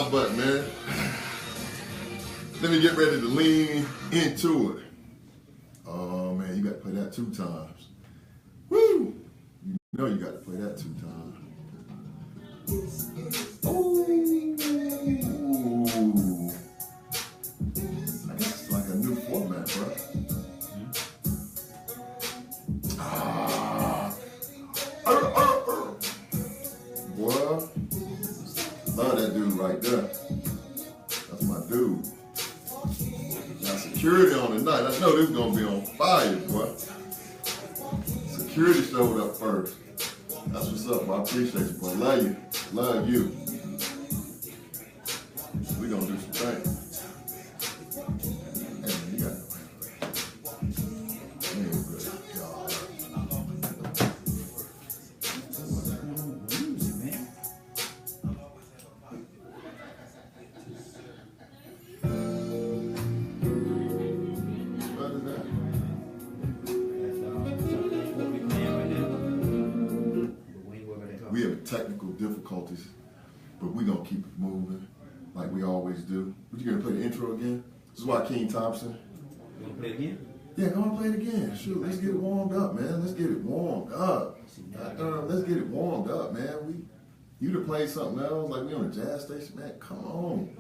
subscribe button, man. Let me get ready to lean into it. Oh man, you got to play that 2 times. Woo! You know you got to play that 2 times. Ooh. I guess it's like a new format, bro. Boy, love that dude right there. That's my dude. Now security on the night. I know this is gonna be on fire, boy. Security showed up first. That's what's up, boy. I appreciate you, boy. Love you. Love you. We gonna do some things. Hey, man, you got it. We have technical difficulties, but we're going to keep it moving like we always do. But you going to play the intro again? This is Joaquin Thompson. You want to play it again? Yeah, go on, play it again. Shoot, let's get it warmed up, man. Let's get it warmed up. Let's get it warmed up, man. You'd have played something else, like we on a jazz station, man. Come on. Man,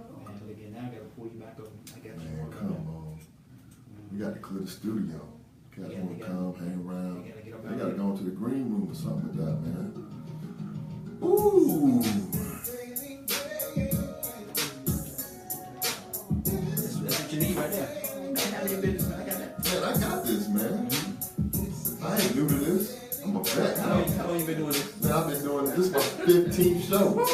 again, now I got to pull you back up. I got you. Man, come on. We got to clear the studio. Cats want to come, hang around. They got to go into the green room or something like that, man. Ooh. That's what you need right there. I got business, man. I got that. Man, I got this, man. I ain't new to this. I'm a vet. How long you been doing this? Man, I've been doing this. This is my 15th show. Woo!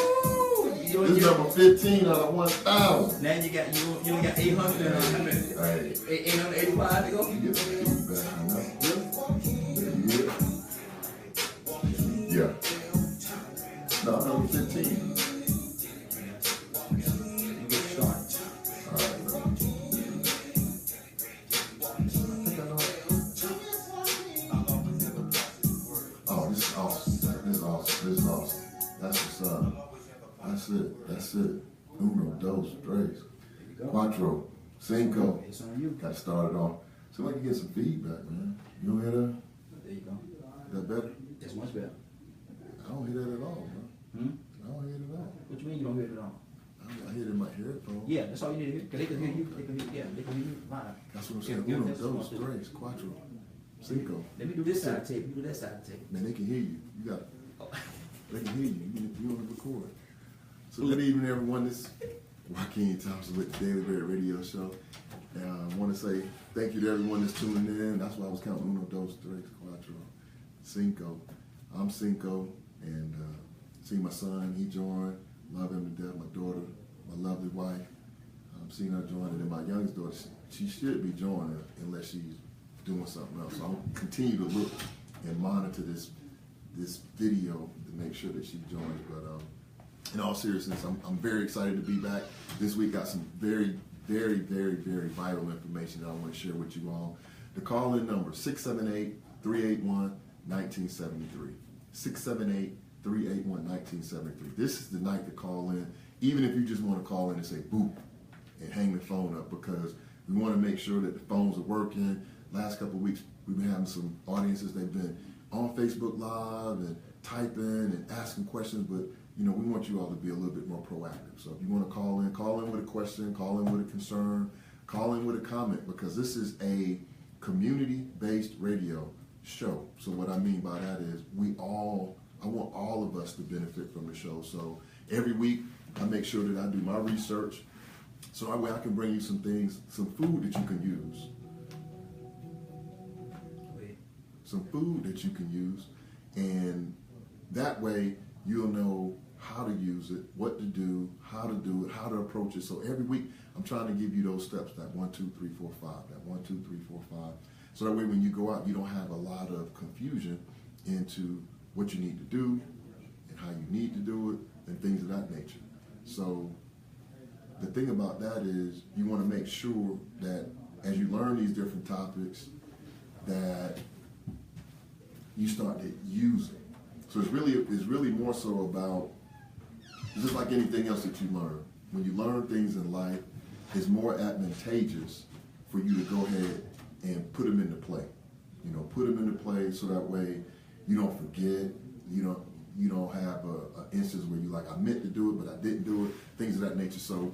This is number 15 out of 1,000. Now you only got 800 and 100. Hey. 885 to go? You get some feedback on that. Yeah. No, number 15. You get started. All right, man. Oh, this is awesome. This is awesome. This is awesome. That's what's up. That's it. That's it. Uno, dos, tres, cuatro, cinco. It's on you. Got started off. So like you get some feedback, man. You don't hear that? There you go. That better? That's much better. I don't hear that at all, man. I don't hear it at all. What you mean you don't hear it at all? I hear it in my headphones. Yeah, that's all you need to hear. Because they can hear you. They can hear you live. That's what I'm saying. Uno, dos, tres, cuatro, cinco. Let me do this side of the tape. You do that side of the tape. Man, they can hear you. You got it. They can hear you. You on the record. So good evening, everyone. This is Joaquin Thompson with the Daily Bear Radio Show. And I want to say thank you to everyone that's tuning in. That's why I was counting uno, dos, tres, cuatro, cinco. I'm Cinco, and see my son. He joined. Love him to death. My daughter, my lovely wife. I'm seeing her join, and then my youngest daughter. She should be joining unless she's doing something else. So I'll continue to look and monitor this video to make sure that she joins. But in all seriousness, I'm very excited to be back. This week got some very, very, very, very vital information that I want to share with you all. The call-in number, 678-381-1973. 678-381-1973. This is the night to call in, even if you just want to call in and say boop and hang the phone up, because we want to make sure that the phones are working. Last couple of weeks, we've been having some audiences. They've been on Facebook Live and typing and asking questions, but we want you all to be a little bit more proactive. So if you want to call in with a question, call in with a concern, call in with a comment, because this is a community-based radio show. So what I mean by that is I want all of us to benefit from the show. So every week I make sure that I do my research so that way I can bring you some things, some food that you can use. Some food that you can use, and that way you'll know how to use it, what to do, how to do it, how to approach it. So every week I'm trying to give you those steps, that 1, 2, 3, 4, 5, that 1, 2, 3, 4, 5. So that way when you go out, you don't have a lot of confusion into what you need to do and how you need to do it and things of that nature. So the thing about that is you want to make sure that as you learn these different topics that you start to use it. So it's really more so about, just like anything else that you learn, when you learn things in life, it's more advantageous for you to go ahead and put them into play. You know, put them into play so that way you don't forget. You don't have an instance where you're like, I meant to do it, but I didn't do it. Things of that nature. So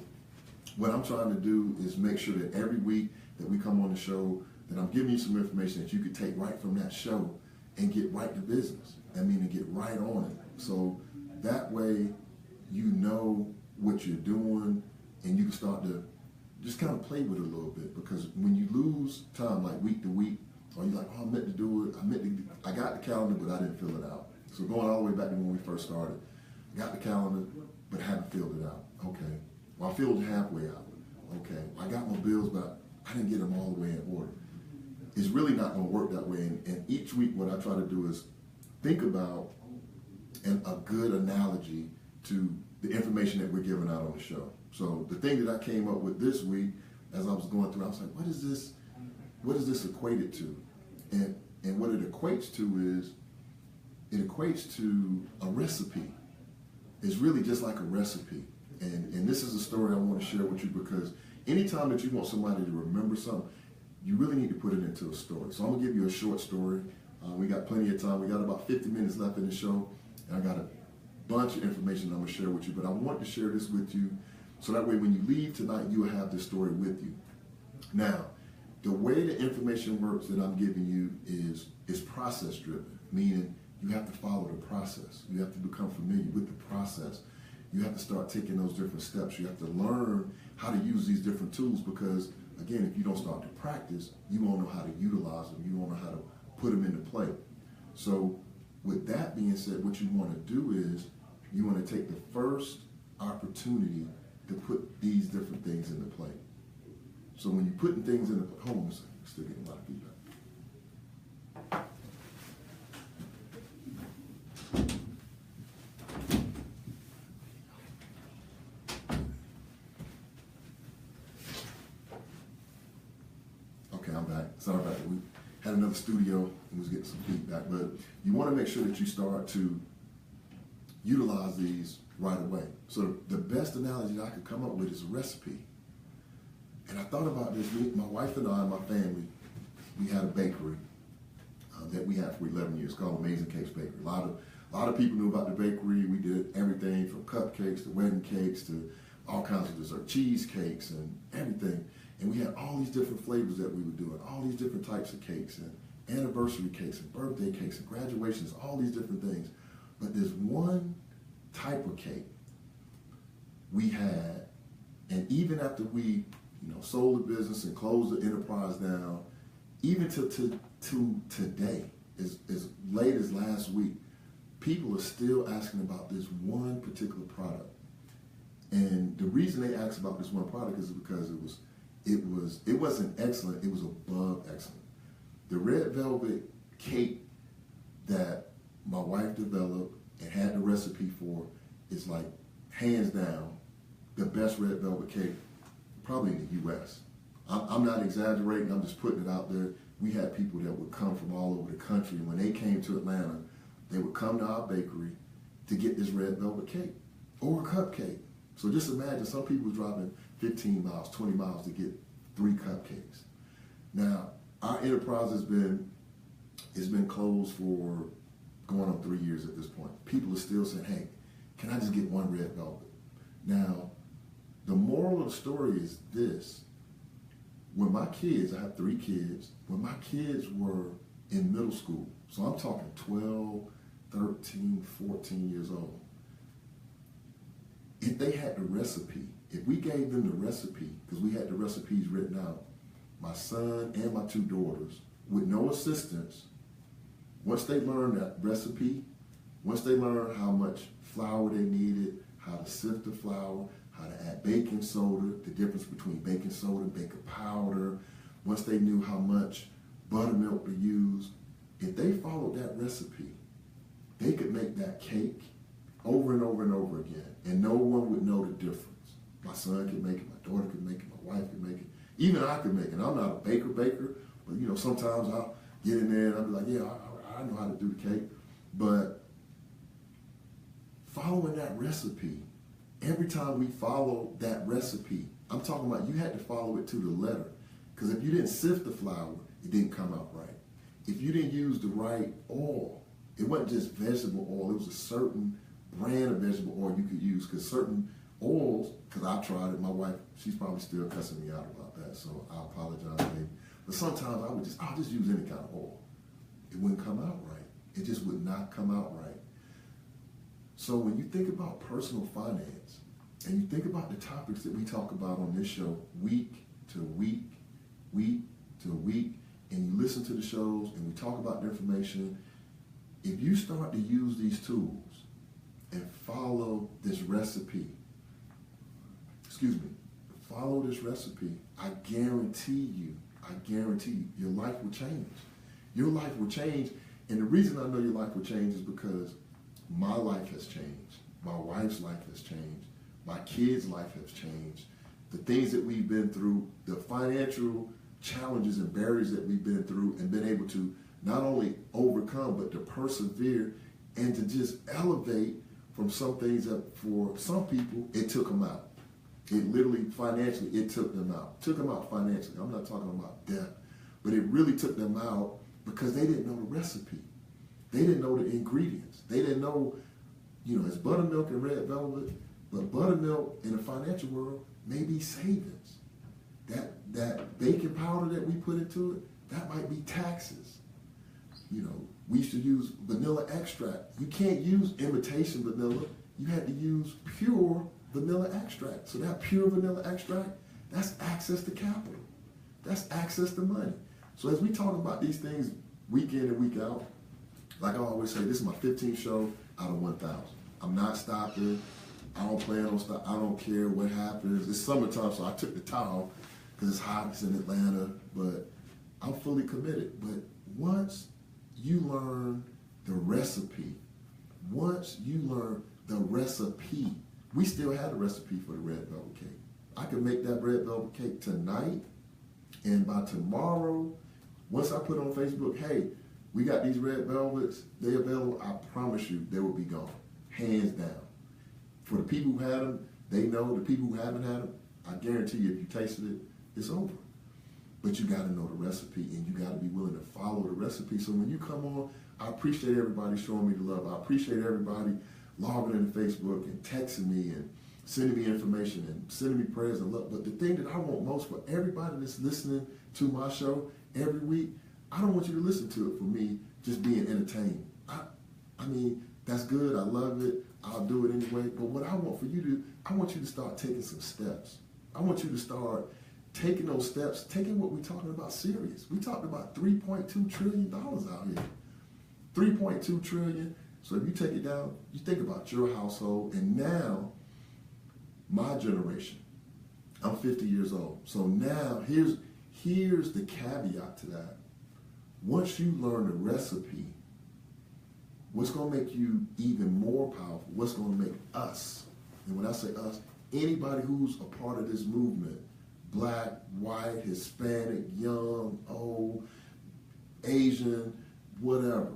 what I'm trying to do is make sure that every week that we come on the show, that I'm giving you some information that you could take right from that show and get right to business. And get right on it. So that way you know what you're doing and you can start to just kind of play with it a little bit. Because when you lose time like week to week, or you're like, oh, I meant to do it, I got the calendar, but I didn't fill it out. So going all the way back to when we first started, I got the calendar, but haven't filled it out. Okay. Well, I filled it halfway out. Okay. I got my bills, but I didn't get them all the way in order. It's really not going to work that way. And each week what I try to do is think about a good analogy to the information that we're giving out on the show. So the thing that I came up with this week, as I was going through, I was like, what is this equated to? And what it equates to is, it equates to a recipe. It's really just like a recipe. And this is a story I want to share with you, because anytime that you want somebody to remember something, you really need to put it into a story. So I'm going to give you a short story. We got plenty of time. We got about 50 minutes left in the show. And I got a bunch of information I'm going to share with you. But I want to share this with you so that way when you leave tonight, you will have this story with you. Now, the way the information works that I'm giving you is process driven, meaning you have to follow the process. You have to become familiar with the process. You have to start taking those different steps. You have to learn how to use these different tools, because, again, if you don't start to practice, you won't know how to utilize them. You won't know how to put them into play. So with that being said, what you want to do is you want to take the first opportunity to put these different things into play. So when you're putting things into play, hold on a second, I'm still getting a lot of feedback. Okay, I'm back. Sorry about that. We had another studio and was getting some feedback, but you want to make sure that you start to utilize these right away. So the best analogy that I could come up with is a recipe. And I thought about this. My wife and I, my family, we had a bakery that we had for 11 years called Amazing Cakes Bakery. A lot of people knew about the bakery. We did everything from cupcakes to wedding cakes to all kinds of dessert, cheesecakes and everything. And we had all these different flavors that we were doing, all these different types of cakes and anniversary cakes and birthday cakes and graduations, all these different things. But there's one type of cake we had, and even after we sold the business and closed the enterprise down, even to today, as late as last week, people are still asking about this one particular product. And the reason they ask about this one product is because it wasn't excellent, it was above excellent. The red velvet cake that my wife developed and had the recipe for is like hands down the best red velvet cake probably in the U.S. I'm not exaggerating, I'm just putting it out there. We had people that would come from all over the country, and when they came to Atlanta, they would come to our bakery to get this red velvet cake or a cupcake. So just imagine some people driving 15 miles, 20 miles to get 3 cupcakes. Now, our enterprise has been closed for going on 3 years at this point. People are still saying, hey, can I just get one red velvet? Now, the moral of the story is this. When my kids, I have 3 kids, when my kids were in middle school, so I'm talking 12, 13, 14 years old, if they had the recipe, if we gave them the recipe, because we had the recipes written out, my son and my 2 daughters, with no assistance, once they learned that recipe, once they learned how much flour they needed, how to sift the flour, how to add baking soda, the difference between baking soda and baking powder, once they knew how much buttermilk to use, if they followed that recipe, they could make that cake over and over and over again, and no one would know the difference. My son could make it, my daughter could make it, my wife could make it, even I could make it. I'm not a baker, but sometimes I'll get in there and I'll be like, yeah, I know how to do the cake. But following that recipe every time we follow that recipe, I'm talking about you had to follow it to the letter. Because if you didn't sift the flour, it didn't come out right. If you didn't use the right oil, it wasn't just vegetable oil, it was a certain brand of vegetable oil you could use. Because certain oils, because I tried it, my wife, she's probably still cussing me out about that, so I apologize, baby. But sometimes I'll just use any kind of oil. It wouldn't come out right. It just would not come out right. So when you think about personal finance, and you think about the topics that we talk about on this show week to week, week to week, and you listen to the shows and we talk about the information, if you start to use these tools and follow this recipe, follow this recipe, I guarantee you, your life will change. Your life will change. And the reason I know your life will change is because my life has changed. My wife's life has changed. My kids' life has changed. The things that we've been through, the financial challenges and barriers that we've been through and been able to not only overcome, but to persevere and to just elevate from some things that for some people, it took them out. It literally, financially, it took them out. Took them out financially. I'm not talking about debt, but it really took them out because they didn't know the recipe. They didn't know the ingredients. They didn't know, it's buttermilk and red velvet, but buttermilk in the financial world may be savings. That baking powder that we put into it, that might be taxes. We used to use vanilla extract. You can't use imitation vanilla. You had to use pure vanilla extract. So that pure vanilla extract, that's access to capital. That's access to money. So as we talk about these things week in and week out, like I always say, this is my 15th show out of 1,000. I'm not stopping. I don't plan on stopping. I don't care what happens. It's summertime, so I took the time because it's hot. It's in Atlanta, but I'm fully committed. But once you learn the recipe, we still have the recipe for the red velvet cake. I can make that red velvet cake tonight, and by tomorrow, once I put on Facebook, hey, we got these red velvets, they're available, I promise you they will be gone, hands down. For the people who had them, they know. The people who haven't had them, I guarantee you if you tasted it, it's over. But you got to know the recipe, and you got to be willing to follow the recipe. So when you come on, I appreciate everybody showing me the love. I appreciate everybody logging into Facebook and texting me and sending me information and sending me prayers and love. But the thing that I want most for everybody that's listening to my show every week, I don't want you to listen to it for me just being entertained. I mean, that's good. I love it. I'll do it anyway. But what I want for you to, I want you to start taking some steps. I want you to start taking those steps, taking what we're talking about serious. We talked about $3.2 trillion out here. $3.2 trillion. So if you take it down, you think about your household, and now my generation, I'm 50 years old. So now here's the caveat to that. Once you learn the recipe, what's going to make you even more powerful, what's going to make us, and when I say us, anybody who's a part of this movement, black, white, Hispanic, young, old, Asian, whatever,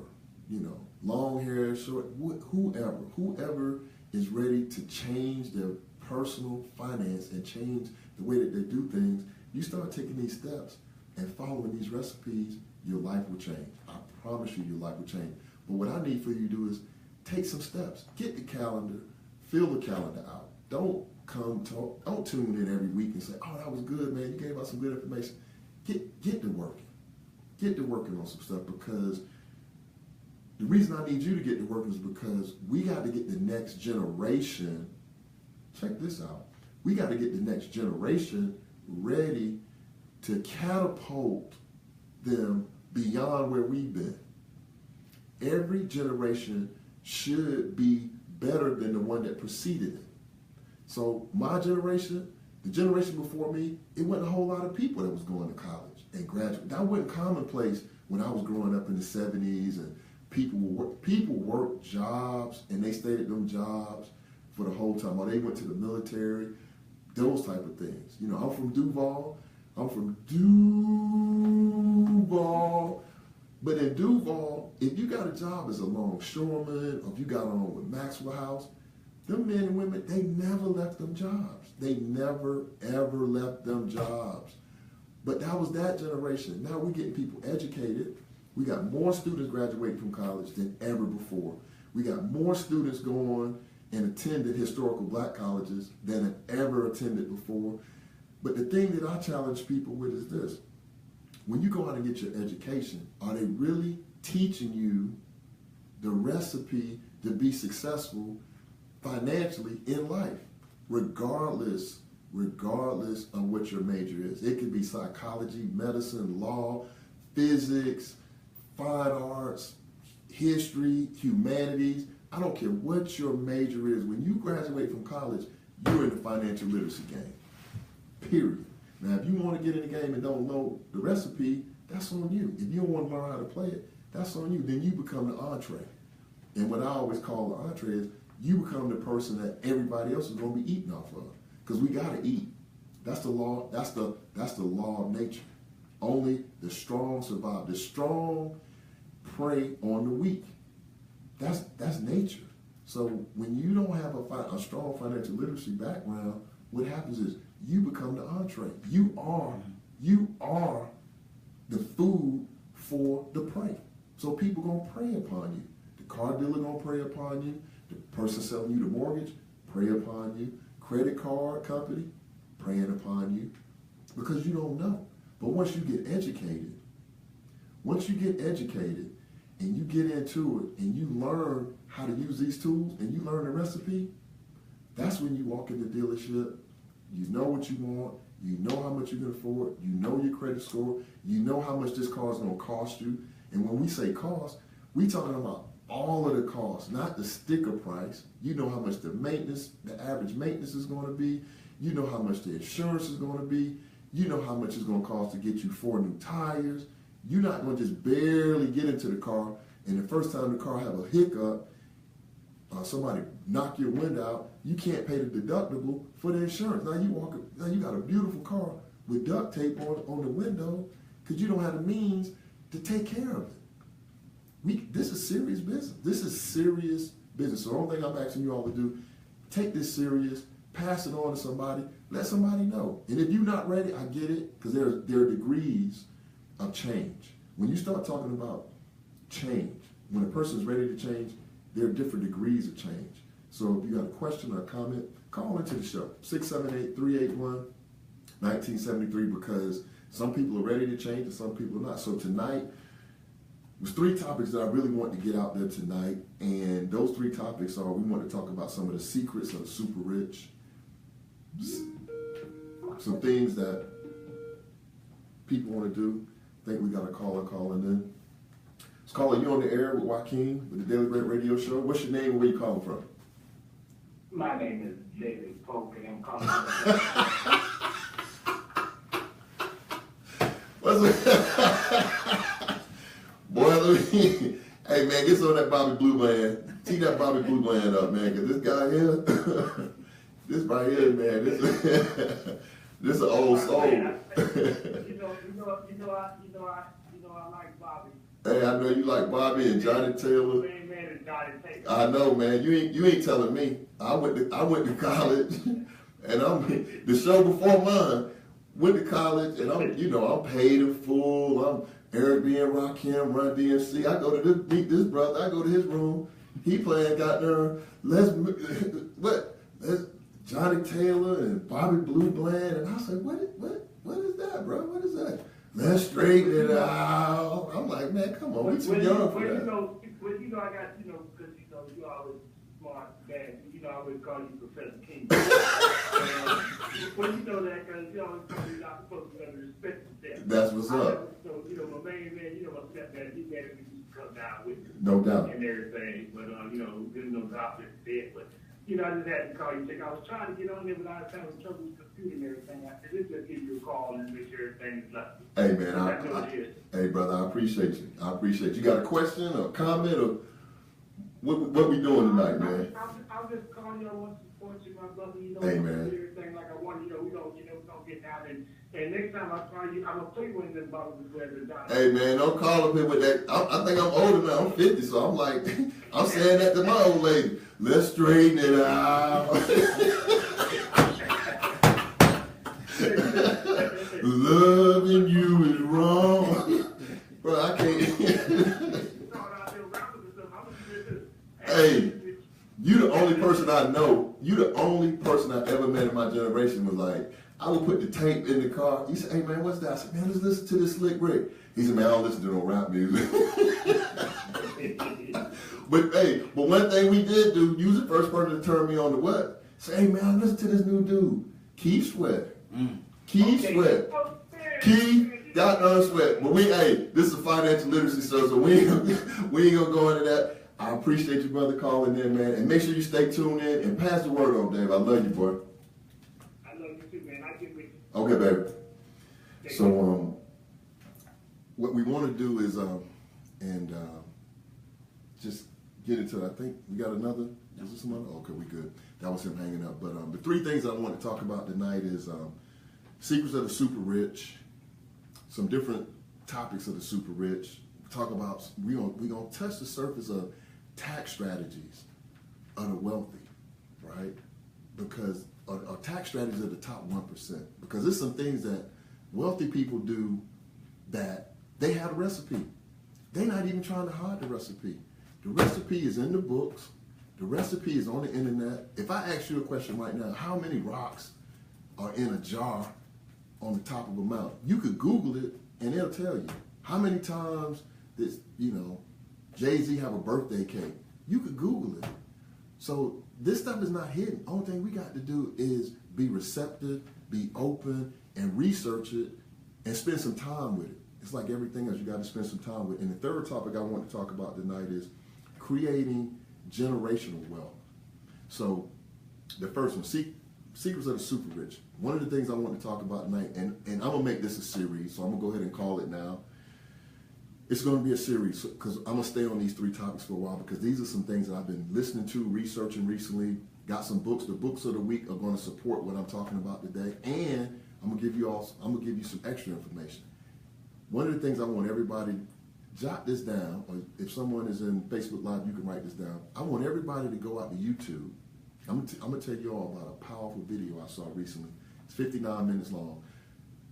long hair, short, whoever is ready to change their personal finance and change the way that they do things, you start taking these steps and following these recipes, your life will change. I promise you your life will change. But what I need for you to do is take some steps. Get the calendar, fill the calendar out. Don't tune in every week and say, oh, that was good, man. You gave us some good information. Get to working. Get to working on some stuff, because the reason I need you to get to work is because we got to get the next generation, check this out, we got to get the next generation ready to catapult them beyond where we've been. Every generation should be better than the one that preceded it. So my generation, the generation before me, it wasn't a whole lot of people that was going to college and graduate. That wasn't commonplace when I was growing up in the 70s, and people worked jobs and they stayed at them jobs for the whole time, or they went to the military, those type of things. I'm from Duval. But in Duval, if you got a job as a longshoreman, or if you got on with Maxwell House, them men and women, they never left them jobs. They never, ever left them jobs. But that was that generation. Now we're getting people educated. We got more students graduating from college than ever before. We got more students going and attended historical black colleges than have ever attended before. But the thing that I challenge people with is this. When you go out and get your education, are they really teaching you the recipe to be successful financially in life, regardless of what your major is? It could be psychology, medicine, law, physics, fine arts, history, humanities. I don't care what your major is. When you graduate from college, you're in the financial literacy game, period. Now, if you want to get in the game and don't know the recipe, that's on you. If you don't want to learn how to play it, that's on you. Then you become the entree. And what I always call the entree is you become the person that everybody else is going to be eating off of. Because we got to eat. That's the law. That's the law of nature. Only the strong survive. The strong prey on the weak. That's nature. So when you don't have a strong financial literacy background, what happens is you become the entree. You are the food for the prey. So people gonna prey upon you. The car dealer gonna prey upon you. The person selling you the mortgage, prey upon you. Credit card company, preying upon you. Because you don't know. But once you get educated and you get into it and you learn how to use these tools and you learn the recipe, that's when you walk in the dealership, you know what you want, you know how much you can afford, you know your credit score, you know how much this car is going to cost you. And when we say cost, we talking about all of the costs, not the sticker price. You know how much the average maintenance is going to be. You know how much the insurance is going to be. You know how much it's going to cost to get you 4 new tires. You're not going to just barely get into the car, and the first time the car have a hiccup, somebody knock your window out, you can't pay the deductible for the insurance. Now you got a beautiful car with duct tape on the window because you don't have the means to take care of it. This is serious business. This is serious business. So the only thing I'm asking you all to do, take this serious, pass it on to somebody, let somebody know. And if you're not ready, I get it, because there are degrees of change. When you start talking about change, when a person is ready to change, there are different degrees of change. So if you got a question or a comment, call into the show, 678-381-1973, because some people are ready to change and some people are not. So tonight, there's 3 topics that I really want to get out there tonight, and those 3 topics are, we want to talk about some of the secrets of the super rich, some things that people want to do. I think we got a caller calling in. It's caller, you on the air with Joaquin with the Daily Bread Radio Show. What's your name and where you calling from? My name is David Polk, and I'm calling Boy, hey man, get some of that Bobby Blue Bland. Tee that Bobby Blue Bland up, man, because this guy here, this right here, man, this is an old soul. I like Bobby. Hey, I know you like Bobby and Johnny Taylor. I know, man. You ain't telling me. I went to college, and I'm the show before mine. Went to college, and I'm paid in full. I'm Eric B. and Rakim, Run DMC. I go to meet this brother. I go to his room. He playing let's Johnny Taylor and Bobby Blue Bland, and I said, what is that, bro? What is that? Let's straighten it out. I'm like, man, come on, we too young for that. I got, because you always smart, man. I always call you Professor King. Well, you know that because you always tell me you're not supposed to respect yourself. That's what's up. So, my main man, my stepdad, he made me come down with me. No doubt. And everything. But, there's no doctor dead. But, I just had to call you. I was trying to get on there, but I was having trouble with the computer and everything. I said, let's just give you a call and make sure everything is up. Hey, man. Hey, brother, I appreciate you. You got a question or comment or what we doing tonight, man? I'll just call you for support you, my brother. You know, Hey, I'm man. gonna do everything like I want. You know, we don't get down and next time I call you, I'm gonna play one of them bottles as well. Hey man, don't call up here with that. I think I'm older now. I'm 50, so I'm like, I'm saying that to my old lady. Let's straighten it out. Loving you is wrong. Bro, I can't. Hey, you the only person I know, you the only person I ever met in my generation was like, I would put the tape in the car. He said, hey man, what's that? I said, man, let's listen to this Slick Rick. He said, man, I don't listen to no rap music. But hey, but one thing we did do, you was the first person to turn me on to what? Say, hey man, listen to this new dude, Keith Sweat. Keith Sweat. Keith Sweat. But hey, this is a financial literacy show, so we ain't gonna go into that. I appreciate you, brother, calling in, man. And make sure you stay tuned in and pass the word on, Dave. I love you, boy. I love you too, man. I get with you. Okay, baby. So, what we want to do is, just get into it. I think we got another. Is this some other? Okay, we good. That was him hanging up. But the three things I want to talk about tonight is secrets of the super rich, some different topics of the super rich. Talk about we're gonna touch the surface of tax strategies of the wealthy, right? Because our tax strategies are the top 1%. Because there's some things that wealthy people do that they have a recipe. They're not even trying to hide the recipe. The recipe is in the books. The recipe is on the internet. If I ask you a question right now, how many rocks are in a jar on the top of a mountain? You could Google it and it'll tell you. How many times does, Jay-Z have a birthday cake? You could Google it. So this stuff is not hidden. Only thing we got to do is be receptive, be open, and research it and spend some time with it. It's like everything else, you got to spend some time with it. And the third topic I want to talk about tonight is creating generational wealth. So the first one, secrets of the super rich. One of the things I want to talk about tonight, and I'm going to make this a series, so I'm going to go ahead and call it now. It's going to be a series because I'm going to stay on these three topics for a while because these are some things that I've been listening to, researching recently. Got some books. The books of the week are going to support what I'm talking about today, and I'm going to give you some extra information. One of the things I want everybody, jot this down, or if someone is in Facebook Live, you can write this down. I want everybody to go out to YouTube. I'm going to tell you all about a powerful video I saw recently. It's 59 minutes long.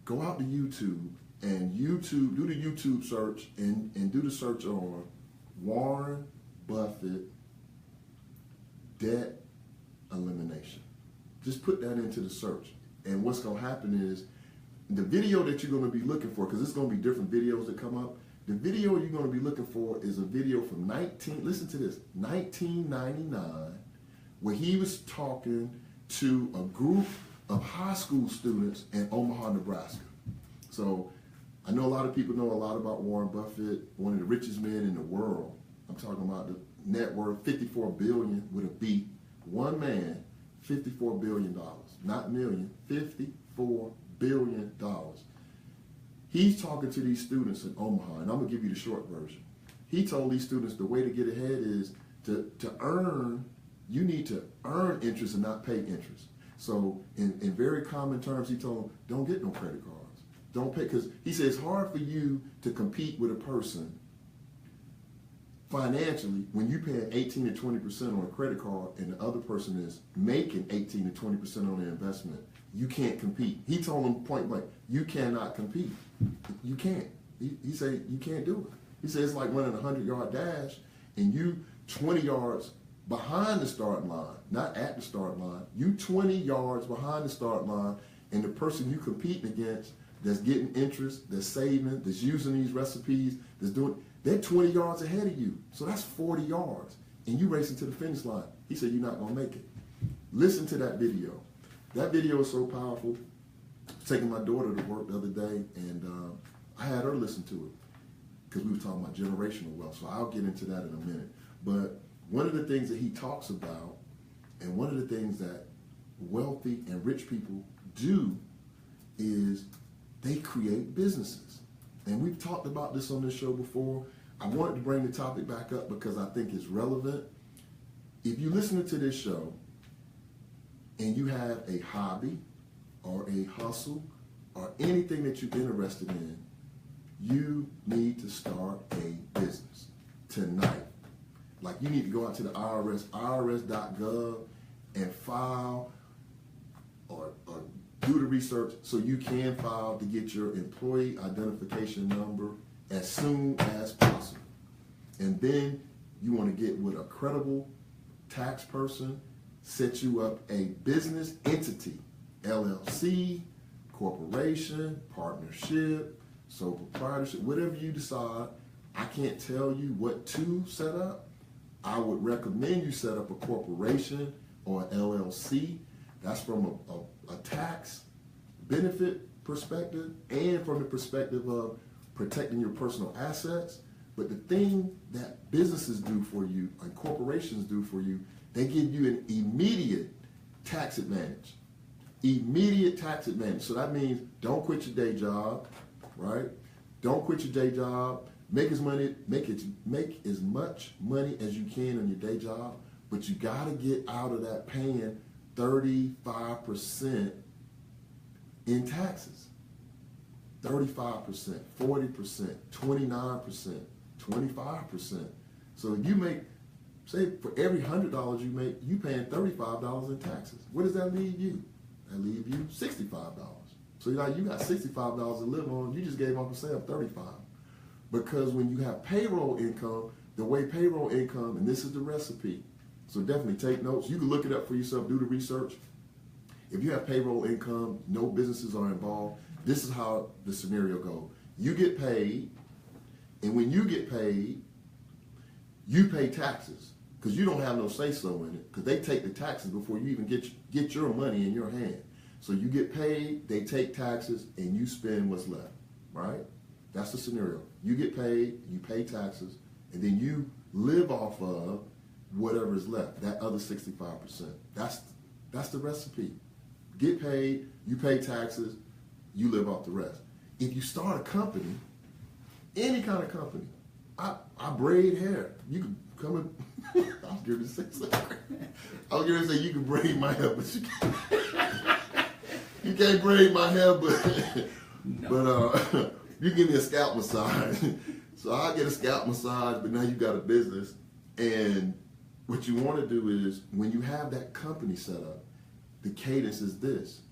Go out to YouTube and do the YouTube search and do the search on Warren Buffett debt elimination. Just put that into the search. And what's going to happen is the video that you're going to be looking for, because it's going to be different videos that come up. The video you're going to be looking for is a video from 1999, where he was talking to a group of high school students in Omaha, Nebraska. So I know a lot of people know a lot about Warren Buffett, one of the richest men in the world. I'm talking about the net worth, $54 billion with a B. One man, $54 billion, not million, $54 billion. He's talking to these students in Omaha, and I'm going to give you the short version. He told these students the way to get ahead is to earn, you need to earn interest and not pay interest. So in very common terms, he told them, don't get no credit cards. Don't pay, because he says it's hard for you to compete with a person financially when you pay 18 to 20% on a credit card and the other person is making 18 to 20% on their investment. You can't compete. He told them point blank, you cannot compete. You can't. He said you can't do it. He said it's like running a 100-yard dash and you 20 yards behind the start line, not at the start line. You 20 yards behind the start line, and the person you competing against that's getting interest, that's saving, that's using these recipes, that's doing, they're 20 yards ahead of you. So that's 40 yards. And you racing to the finish line. He said, you're not going to make it. Listen to that video. That video is so powerful. I was taking my daughter to work the other day, and I had her listen to it because we were talking about generational wealth. So I'll get into that in a minute. But one of the things that he talks about, and one of the things that wealthy and rich people do, is they create businesses. And we've talked about this on this show before. I wanted to bring the topic back up because I think it's relevant. If you're listening to this show and you have a hobby or a hustle or anything that you're interested in, you need to start a business tonight. Like you need to go out to the IRS, irs.gov, and file or do the research so you can file to get your employee identification number as soon as possible. And then you want to get with a credible tax person, set you up a business entity, LLC, corporation, partnership, sole proprietorship, whatever you decide. I can't tell you what to set up. I would recommend you set up a corporation or an LLC. That's from a tax benefit perspective and from the perspective of protecting your personal assets. But the thing that businesses do for you and corporations do for you, they give you an immediate tax advantage. Immediate tax advantage. So that means don't quit your day job, right? Don't quit your day job. Make as much money as you can on your day job, but you got to get out of that paying 35% in taxes. 35%, 40%, 29%, 25%. So if you make, say for every $100 you make, you paying $35 in taxes. What does that leave you? That leave you $65. So you got $65 to live on, you just gave Uncle Sam $35. Because when you have payroll income, the way payroll income, and this is the recipe, so definitely take notes. You can look it up for yourself, do the research. If you have payroll income, no businesses are involved, this is how the scenario goes. You get paid, and when you get paid, you pay taxes because you don't have no say-so in it because they take the taxes before you even get your money in your hand. So you get paid, they take taxes, and you spend what's left, right? That's the scenario. You get paid, you pay taxes, and then you live off of whatever is left, that other 65%. That's the recipe. Get paid, you pay taxes, you live off the rest. If you start a company, any kind of company, I braid hair. You can come in, I was going to say you can braid my hair, but you can't braid my hair, but you give me a scalp massage. So I get a scalp massage, but now you got a business. And what you want to do is when you have that company set up, the cadence is this.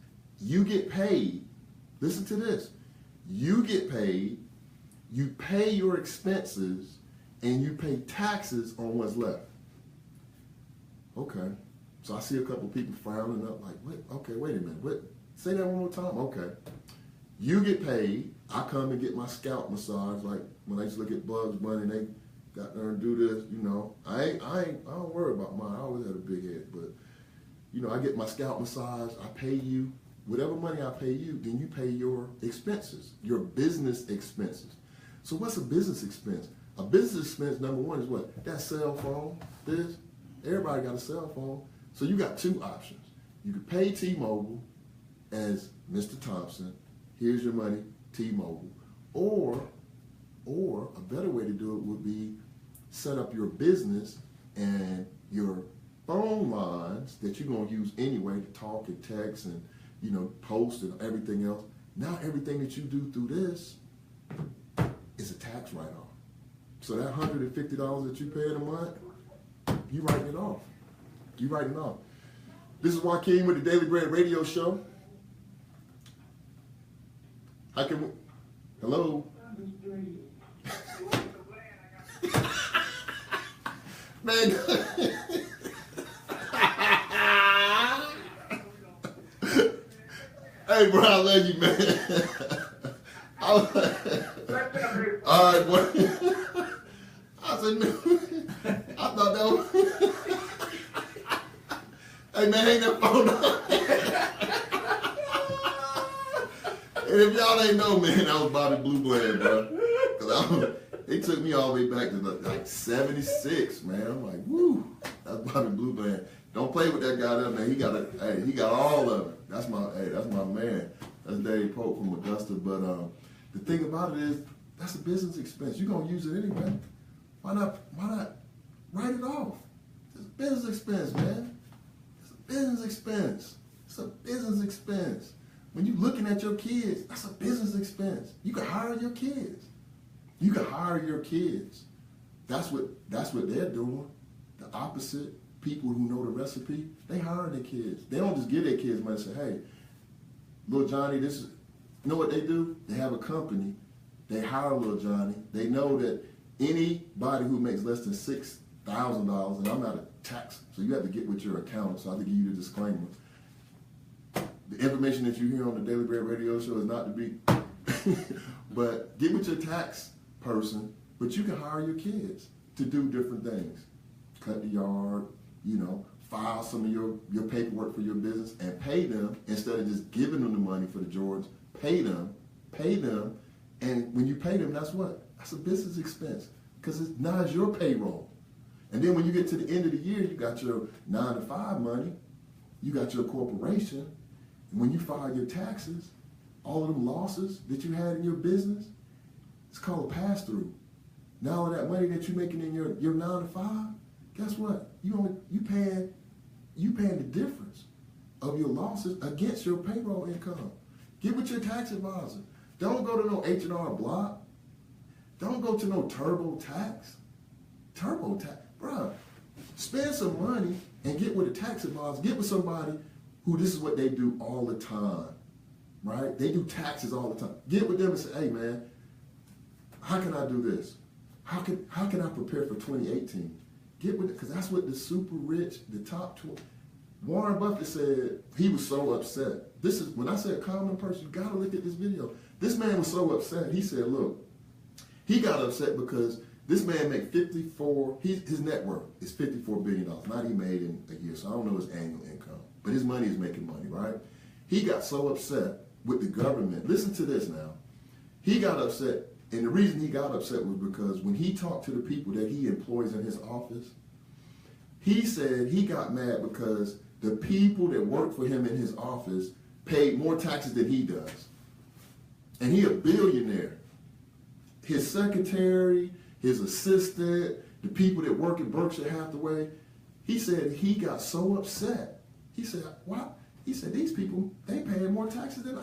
You get paid. Listen to this. You get paid, you pay your expenses, and you pay taxes on what's left. Okay. So I see a couple people frowning up like, what? Okay, wait a minute. What? Say that one more time. Okay. You get paid. I come and get my scalp massage. Like when I used to look at Bugs Bunny, they got there and do this. You know, I don't worry about mine. I always had a big head, but you know, I get my scalp massage. I pay you whatever money I pay you. Then you pay your expenses, your business expenses. So what's a business expense? A business expense, number one, is what? That cell phone. This. Everybody got a cell phone. So you got two options. You can pay T-Mobile as Mr. Thompson. Here's your money, T-Mobile. Or a better way to do it would be set up your business and your phone lines that you're going to use anyway to talk and text and, you know, post and everything else. Now everything that you do through this is a tax write-off. So that $150 that you pay in a month, you writing it off. You writing it off. This is Joaquin with the Daily Bread Radio Show. I can. Hello. Man. Hey, bro, I love you, man. All right, boy. I said, man, I thought that was. Hey, man, hang that phone up. And if y'all ain't know, man, that was Bobby Blue Bland, bro. Cause it took me all the way back to like 76, man. I'm like, woo, that's Bobby Blue Bland. Don't play with that guy there, man. He got all of it. That's my man. That's Dave Pope from Augusta. But the thing about it is, that's a business expense. You're gonna use it anyway. Why not write it off? It's a business expense, man. business expense. It's a business expense. When you're looking at your kids, that's a business expense. You can hire your kids. You can hire your kids. That's what they're doing. The opposite. People who know the recipe, they hire their kids. They don't just give their kids money and say, hey, little Johnny, this is, you know what they do? They have a company. They hire little Johnny. They know that anybody who makes less than $6,000, and I'm not a tax, so you have to get with your accountant, so I have to give you the disclaimer. The information that you hear on the Daily Bread Radio Show is not to be, but get with your tax person, but you can hire your kids to do different things. Cut the yard, file some of your paperwork for your business and pay them instead of just giving them the money for the Jordans. Pay them, and when you pay them, that's what? That's a business expense because now it's your payroll. And then when you get to the end of the year, you got your 9-to-5 money, you got your corporation, and when you file your taxes, all of them losses that you had in your business, it's called a pass-through. Now all that money that you're making in your 9-to-5, guess what? You paying the difference of your losses against your payroll income. Get with your tax advisor. Don't go to no H&R Block. Don't go to no TurboTax. TurboTax, bro. Spend some money and get with a tax advisor. Get with somebody who this is what they do all the time, right? They do taxes all the time. Get with them and say, hey man, how can I do this? How can I prepare for 2018? Get with it, because that's what the super rich, the top 20. Warren Buffett said he was so upset. This is, when I say a common person, you gotta look at this video. This man was so upset. He said, look, he got upset because this man made his net worth is $54 billion. Not he made in a year, so I don't know his annual income. But his money is making money, right? He got so upset with the government. Listen to this now. He got upset, and the reason he got upset was because when he talked to the people that he employs in his office, he said he got mad because the people that work for him in his office paid more taxes than he does. And he a billionaire. His secretary, his assistant, the people that work at Berkshire Hathaway, he said he got so upset. He said, why? He said, these people, they paying more taxes than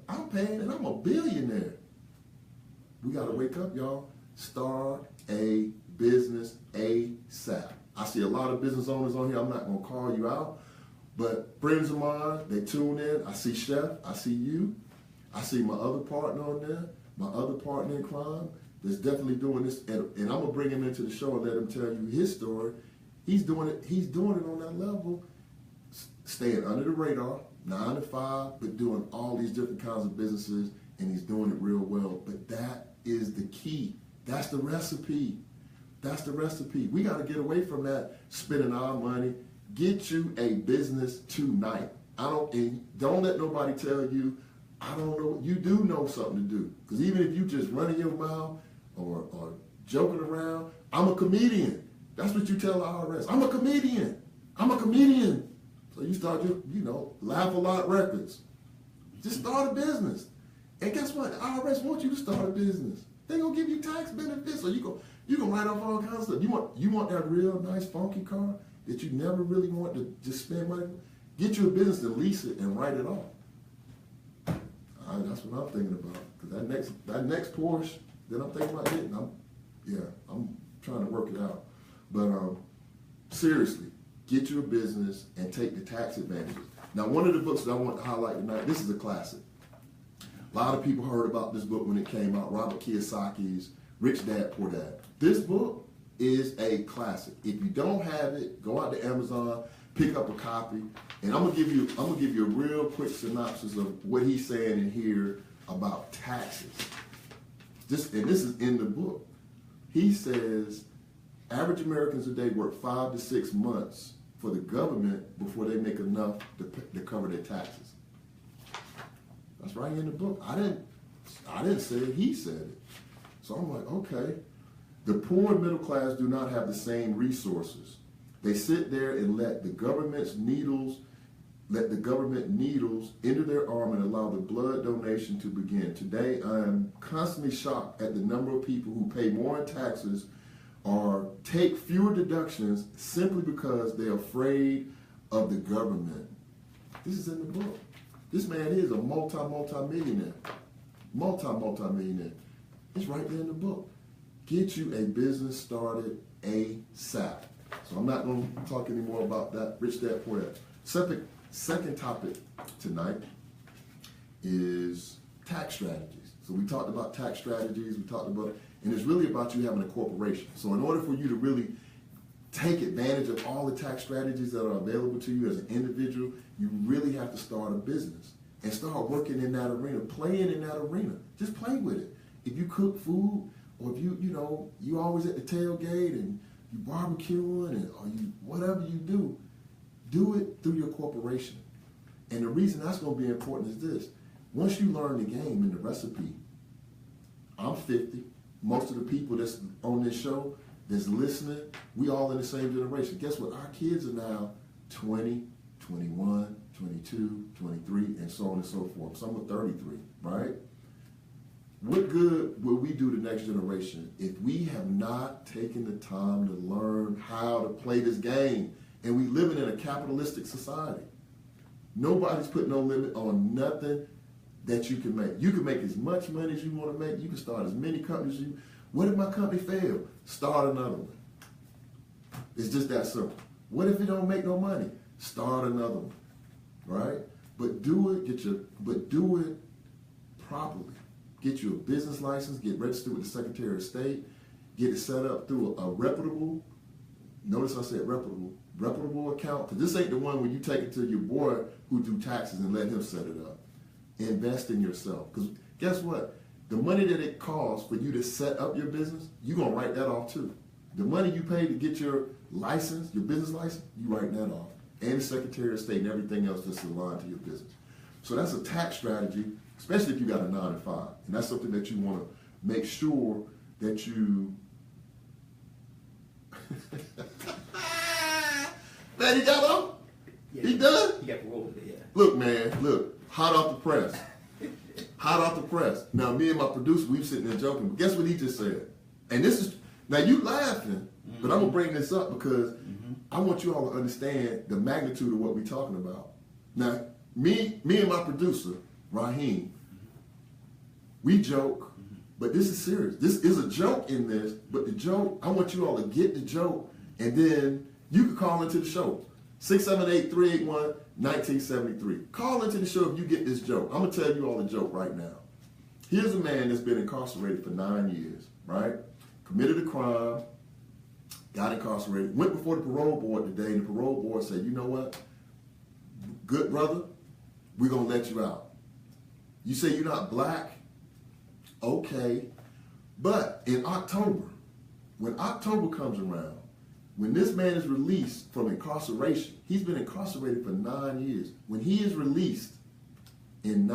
I'm paying, and I'm a billionaire. We got to wake up, y'all. Start a business ASAP. I see a lot of business owners on here. I'm not going to call you out, but friends of mine, they tune in. I see Chef. I see you. I see my other partner on there, my other partner in crime that's definitely doing this. And I'm going to bring him into the show and let him tell you his story. He's doing it on that level, staying under the radar, 9 to 5, but doing all these different kinds of businesses, and he's doing it real well. But that is the key. That's the recipe. That's the recipe. We got to get away from that spending our money. Get you a business tonight. Don't let nobody tell you, I don't know. You do know something to do. Because even if you just running your mouth or joking around, I'm a comedian. That's what you tell the IRS. I'm a comedian. So you start Laugh a Lot Records. Just start a business. And guess what? The IRS wants you to start a business. They're going to give you tax benefits. So you can write off all kinds of stuff. You want that real nice funky car that you never really want to just spend money on? Get you a business to lease it and write it off. That's what I'm thinking about. Because that next Porsche that I'm thinking about getting, I'm trying to work it out. But seriously, get you a business and take the tax advantages. Now, one of the books that I want to highlight tonight, this is a classic. A lot of people heard about this book when it came out, Robert Kiyosaki's Rich Dad, Poor Dad. This book is a classic. If you don't have it, go out to Amazon, pick up a copy, and I'm gonna give you a real quick synopsis of what he's saying in here about taxes. This is in the book. He says average Americans today work 5 to 6 months for the government before they make enough to cover their taxes. That's right in the book. I didn't say it, he said it. So I'm like, okay. The poor and middle class do not have the same resources. They sit there and let the government needles enter their arm and allow the blood donation to begin. Today, I am constantly shocked at the number of people who pay more in taxes or take fewer deductions simply because they're afraid of the government. This is in the book. This man is a multi-millionaire. Multi-millionaire. It's right there in the book. Get you a business started ASAP. So I'm not going to talk anymore about that. Rich Dad Poor Dad. Second topic tonight is tax strategies. So we talked about tax strategies. We talked about it. And it's really about you having a corporation. So in order for you to really take advantage of all the tax strategies that are available to you as an individual, you really have to start a business and start working in that arena, playing in that arena. Just play with it. If you cook food, or if you always at the tailgate and you barbecuing, and or you whatever you do it through your corporation. And the reason that's going to be important is this: once you learn the game and the recipe, I'm 50. Most of the people that's on this show, that's listening, we all in the same generation. Guess what? Our kids are now 20, 21, 22, 23, and so on and so forth. Some are 33, right? What good will we do the next generation if we have not taken the time to learn how to play this game? And we living in a capitalistic society. Nobody's put no limit on nothing that you can make. You can make as much money as you want to make. You can start as many companies as you. What if my company fail? Start another one. It's just that simple. What if it don't make no money? Start another one, right? But do it properly. Get you a business license. Get registered with the Secretary of State. Get it set up through a reputable. Notice I said reputable account, because this ain't the one where you take it to your boy who do taxes and let him set it up. Invest in yourself, because guess what? The money that it costs for you to set up your business, you're going to write that off too. The money you pay to get your license, your business license, you write that off. And the Secretary of State and everything else that's aligned to your business. So that's a tax strategy, especially if you got a 9 to 5. And that's something that you want to make sure that you... Man, he got on? Yeah. He done? You got parole today, yeah. Look, man, hot off the press. Hot off the press. Now, me and my producer, we were sitting there joking, but guess what he just said? And this is, now you laughing, but I'm going to bring this up because I want you all to understand the magnitude of what we're talking about. Now, me and my producer, Raheem, we joke, but this is serious. This is a joke in this, but the joke, I want you all to get the joke, and then you can call into the show. 678-381-1973. Call into the show if you get this joke. I'm going to tell you all the joke right now. Here's a man that's been incarcerated for 9 years, right? Committed a crime, got incarcerated, went before the parole board today, and the parole board said, you know what? Good brother, we're going to let you out. You say you're not black? Okay. But in October, when October comes around, when this man is released from incarceration, he's been incarcerated for 9 years. When he is released in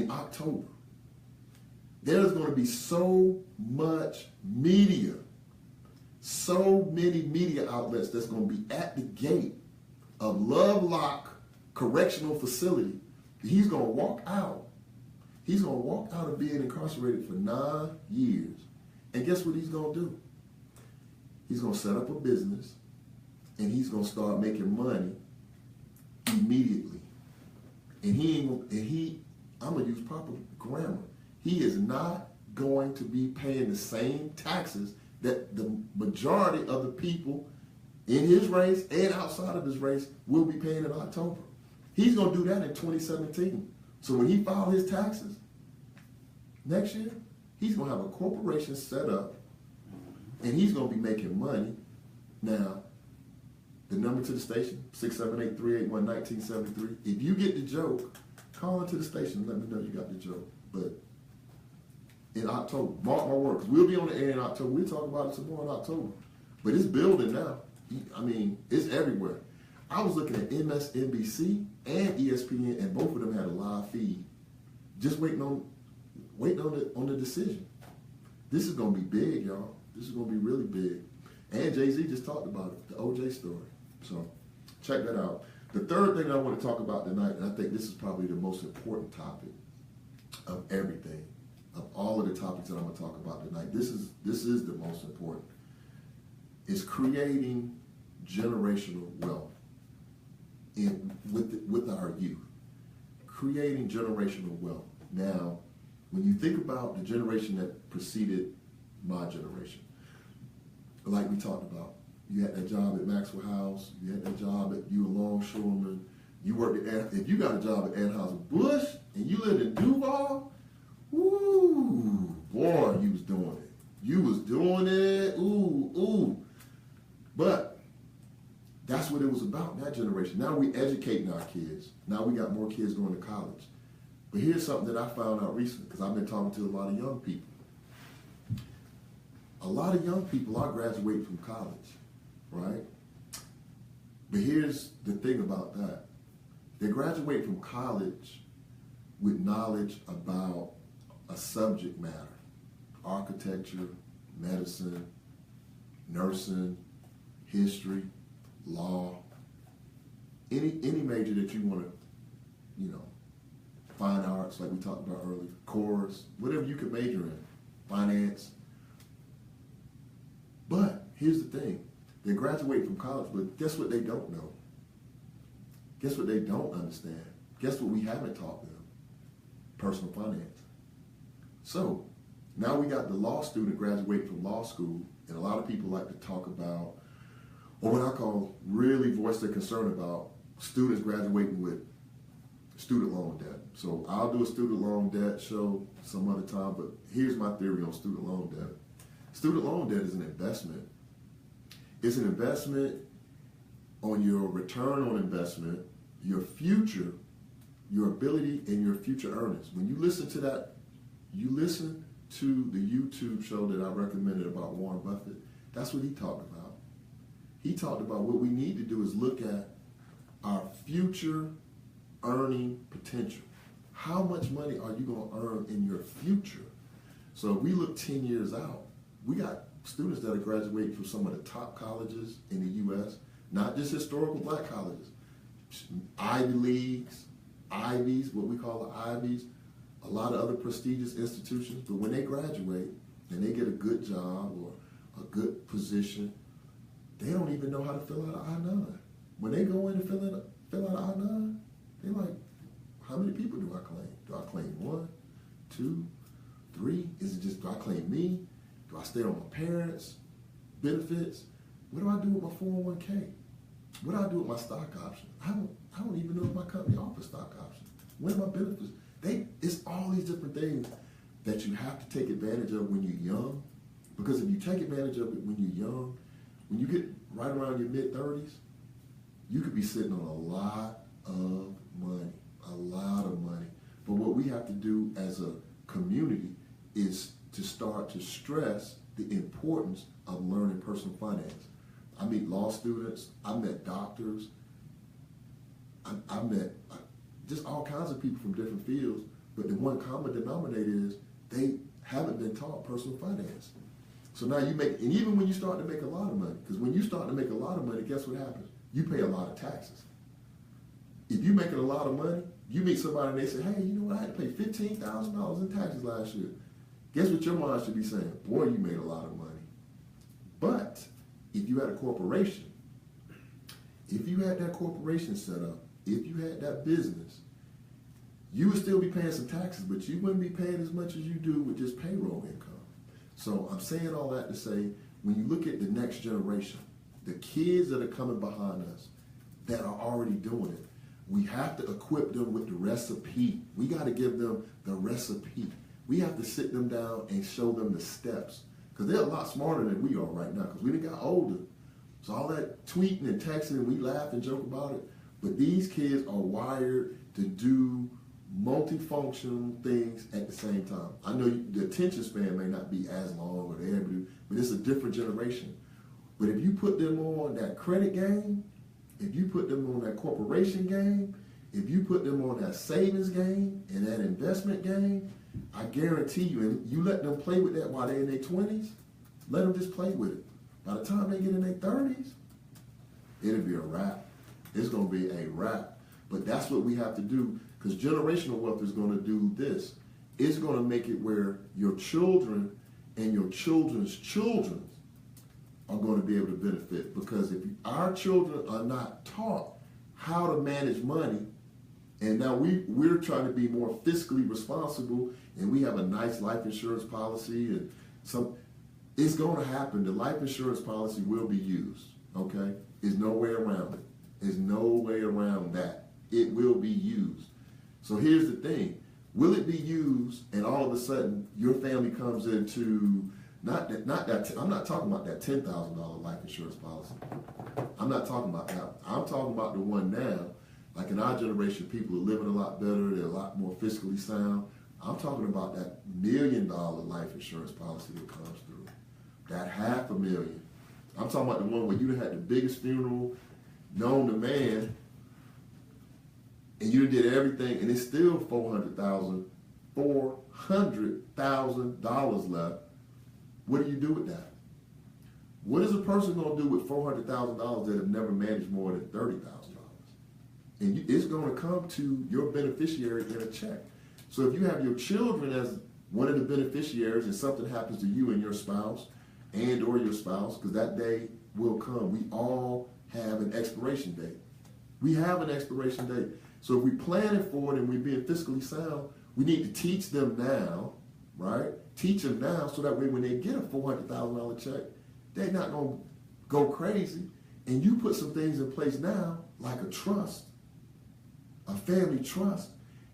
October, there's going to be so much media, so many media outlets that's going to be at the gate of Lovelock Correctional Facility. He's going to walk out. He's going to walk out of being incarcerated for 9 years. And guess what he's going to do? He's going to set up a business, and he's going to start making money immediately. And I'm going to use proper grammar. He is not going to be paying the same taxes that the majority of the people in his race and outside of his race will be paying in October. He's going to do that in 2017. So when he files his taxes next year, he's going to have a corporation set up, and he's going to be making money. Now, the number to the station, 678-381-1973. If you get the joke, call into the station and let me know you got the joke. But in October, mark my words, we'll be on the air in October. We'll talk about it some more in October. But it's building now. I mean, it's everywhere. I was looking at MSNBC and ESPN, and both of them had a live feed, just waiting on the decision. This is going to be big, y'all. This is going to be really big. And Jay-Z just talked about it, the OJ story. So check that out. The third thing I want to talk about tonight, and I think this is probably the most important topic of everything, of all of the topics that I'm going to talk about tonight. This is the most important. Is creating generational wealth. with our youth, creating generational wealth. Now, when you think about the generation that preceded my generation, like we talked about, you had that job at Maxwell House, you had that job at you were longshoreman, you worked at, if you got a job at Anheuser-Busch and you lived in Duval, ooh, boy, you was doing it. You was doing it, ooh. But that's what it was about in that generation. Now we educating our kids. Now we got more kids going to college. But here's something that I found out recently, because I've been talking to a lot of young people. A lot of young people are graduating from college, right? But here's the thing about that. They graduate from college with knowledge about a subject matter: architecture, medicine, nursing, history, law, any major that you want to, fine arts, like we talked about earlier, chorus, whatever you could major in, finance. But here's the thing. They graduate from college, but guess what they don't know? Guess what they don't understand? Guess what we haven't taught them? Personal finance. So now we got the law student graduate from law school, and a lot of people like to talk about, or what I call really voice their concern about, students graduating with student loan debt. So I'll do a student loan debt show some other time, but here's my theory on student loan debt. Student loan debt is an investment. It's an investment on your return on investment, your future, your ability, and your future earnings. When you listen to that, you listen to the YouTube show that I recommended about Warren Buffett, that's what he talked about. He talked about what we need to do is look at our future earning potential. How much money are you going to earn in your future? So if we look 10 years out, we got students that are graduating from some of the top colleges in the U.S., not just historical black colleges, Ivy Leagues, Ivies, what we call the Ivies, a lot of other prestigious institutions. But when they graduate and they get a good job or a good position, they don't even know how to fill out an I-9. When they go in to fill out an I-9, they're like, how many people do I claim? Do I claim 1, 2, 3? Is it just, do I claim me? Do I stay on my parents' benefits? What do I do with my 401k? What do I do with my stock option? I don't even know if my company offers stock options. What are my benefits? It's all these different things that you have to take advantage of when you're young. Because if you take advantage of it when you're young, when you get right around your mid-30s, you could be sitting on a lot of money. But what we have to do as a community is to start to stress the importance of learning personal finance. I meet law students, I met doctors, I met just all kinds of people from different fields, but the one common denominator is they haven't been taught personal finance. So now you make, and even when you start to make a lot of money, because when you start to make a lot of money, guess what happens? You pay a lot of taxes. If you're making a lot of money, you meet somebody and they say, hey, you know what, I had to pay $15,000 in taxes last year. Guess what your mind should be saying? Boy, you made a lot of money. But if you had a corporation, if you had that corporation set up, if you had that business, you would still be paying some taxes, but you wouldn't be paying as much as you do with just payroll income. So I'm saying all that to say, when you look at the next generation, the kids that are coming behind us that are already doing it, we have to equip them with the recipe. We got to give them the recipe. We have to sit them down and show them the steps, because they're a lot smarter than we are right now, because we done got older. So all that tweeting and texting, we laugh and joke about it, but these kids are wired to do multifunctional things at the same time. I know the attention span may not be as long or they're able to, but it's a different generation. But if you put them on that credit game, if you put them on that corporation game, if you put them on that savings game and that investment game, I guarantee you, and you let them play with that while they're in their 20s, let them just play with it. By the time they get in their 30s, it'll be a wrap. It's going to be a wrap. But that's what we have to do, because generational wealth is going to do this. It's going to make it where your children and your children's children are going to be able to benefit. Because if our children are not taught how to manage money. And now we're trying to be more fiscally responsible, and we have a nice life insurance policy, and it's going to happen. The life insurance policy will be used, okay? There's no way around it. There's no way around that. It will be used. So here's the thing. Will it be used and all of a sudden your family comes into, I'm not talking about that $10,000 life insurance policy. I'm not talking about that. I'm talking about the one now. Like in our generation, people are living a lot better. They're a lot more fiscally sound. I'm talking about that $1 million life insurance policy that comes through. That $500,000. I'm talking about the one where you had the biggest funeral known to man, and you did everything, and it's still $400,000 left. What do you do with that? What is a person going to do with $400,000 that have never managed more than $30,000? And it's going to come to your beneficiary in a check. So if you have your children as one of the beneficiaries and something happens to you and your spouse and or your spouse, because that day will come. We all have an expiration date. We have an expiration date. So if we're planning for it and we're being fiscally sound, we need to teach them now, right? Teach them now so that way when they get a $400,000 check, they're not going to go crazy. And you put some things in place now, like a trust, a family trust,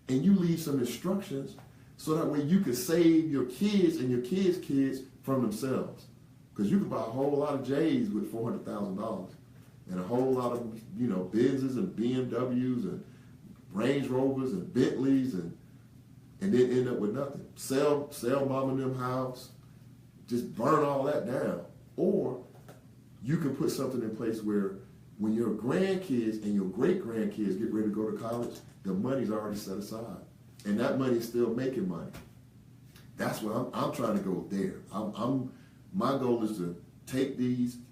and you leave some instructions so that way you can save your kids and your kids' kids from themselves. Because you can buy a whole lot of J's with $400,000 and a whole lot of, Benzes and BMWs and Range Rovers and Bentleys and then end up with nothing. Sell mom and them house, just burn all that down. Or you can put something in place where when your grandkids and your great-grandkids get ready to go to college, the money's already set aside. And that money's still making money. That's what I'm trying to go there. My goal is to take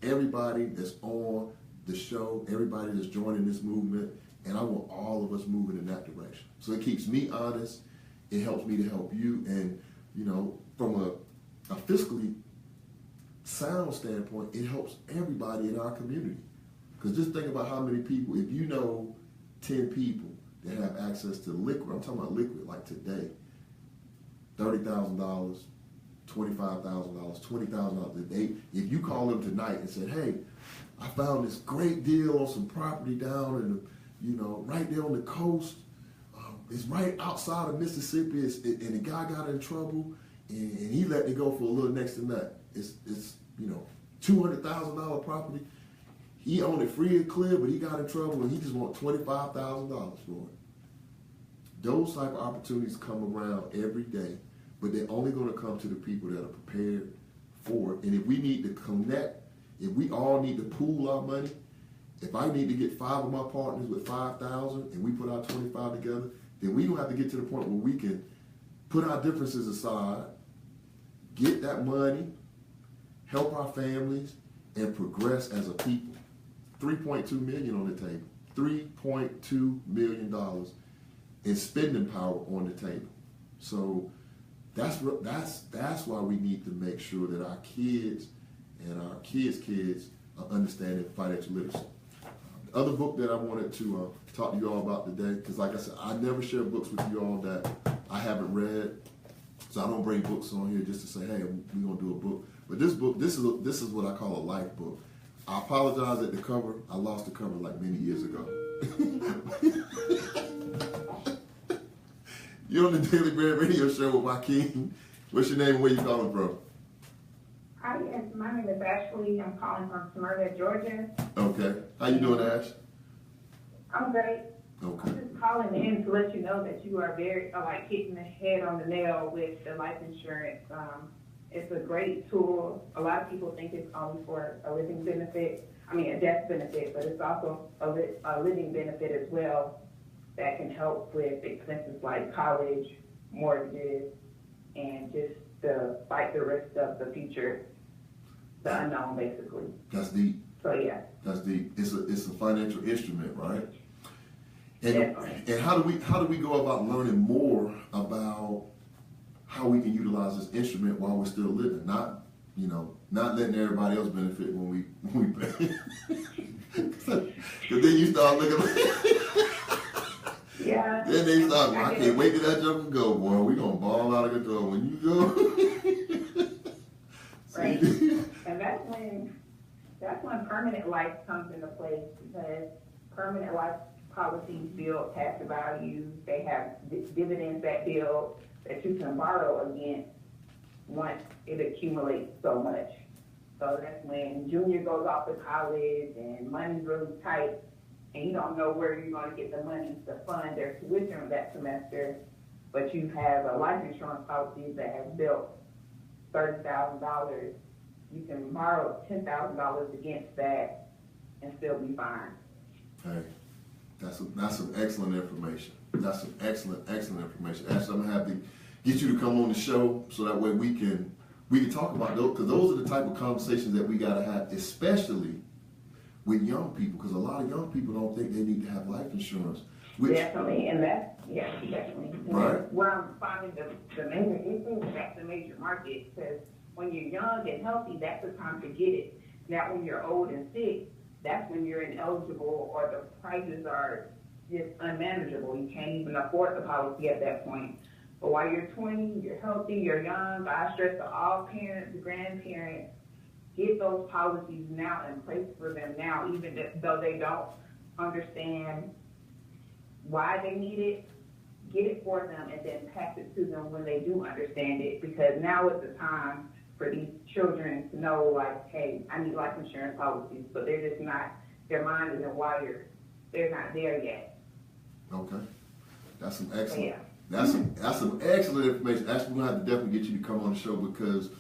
everybody that's on the show, everybody that's joining this movement, and I want all of us moving in that direction. So it keeps me honest. It helps me to help you. And, from a fiscally sound standpoint, it helps everybody in our community. Because just think about how many people, if you know 10 people that have access to liquid, I'm talking about liquid like today, $30,000, $25,000, $20,000 a day. If you call them tonight and said, hey, I found this great deal on some property down in right there on the coast. It's right outside of Mississippi, and the guy got in trouble, and he let it go for a little next to nothing. It's $200,000 property. He owned it free and clear, but he got in trouble, and he just want $25,000 for it. Those type of opportunities come around every day, but they're only going to come to the people that are prepared for it. And if we need to connect, if we all need to pool our money, if I need to get 5 of my partners with $5,000 and we put our 25 together, then we don't have to get to the point where we can put our differences aside, get that money, help our families, and progress as a people. $3.2 million on the table. $3.2 million in spending power on the table. So that's why we need to make sure that our kids and our kids' kids are understanding financial literacy. The other book that I wanted to talk to you all about today, because like I said, I never share books with you all that I haven't read. So I don't bring books on here just to say, hey, we're going to do a book. But this book, this is what I call a life book. I apologize at the cover. I lost the cover like many years ago. You're on the Daily Bread Radio Show with Joaquin. What's your name and where you calling from? Hi, yes, my name is Ashley. I'm calling from Smyrna, Georgia. Okay. How you doing, Ash? I'm great. Okay. I'm just calling in to let you know that you are very, hitting the head on the nail with the life insurance. It's a great tool. A lot of people think it's only for a living benefit, a death benefit, but it's also a living benefit as well that can help with expenses like college, mortgages, and just to fight the risk of the future, the unknown, basically. That's deep. So yeah. That's deep. It's a financial instrument, right? And Definitely. and how do we go about learning more about how we can utilize this instrument while we're still living? Not letting everybody else benefit when we pay. Because then you start looking like, Yeah. then they start, well, I get can't it. wait till that jump and go, boy. We gonna ball out of control. When you go. Right. And that's when permanent life comes into place, because permanent life policies build tax value. They have dividends that build that you can borrow against once it accumulates so much. So that's when junior goes off to college and money's really tight and you don't know where you're going to get the money to fund their tuition that semester, but you have a life insurance policy that has built $30,000. You can borrow $10,000 against that and still be fine. Hey, that's some excellent information. That's some excellent information. Ashley, I'm gonna have to get you to come on the show so that way we can talk about those, because those are the type of conversations that we gotta have, especially with young people, because a lot of young people don't think they need to have life insurance. Definitely, and definitely. Right. Where I'm finding the major issue, that's the major market, because when you're young and healthy, that's the time to get it. Now, when you're old and sick, that's when you're ineligible or the prices are just unmanageable. You can't even afford the policy at that point. But while you're 20, you're healthy, you're young, I stress to all parents, grandparents, get those policies now in place for them now, even though they don't understand why they need it, get it for them and then pass it to them when they do understand it, because now is the time for these children to know, like, hey, I need life insurance policies, but they're just not, their mind isn't wired. They're not there yet. Okay. That's some excellent. Yeah. That's some excellent information. Actually, we're gonna have to definitely get you to come on the show, because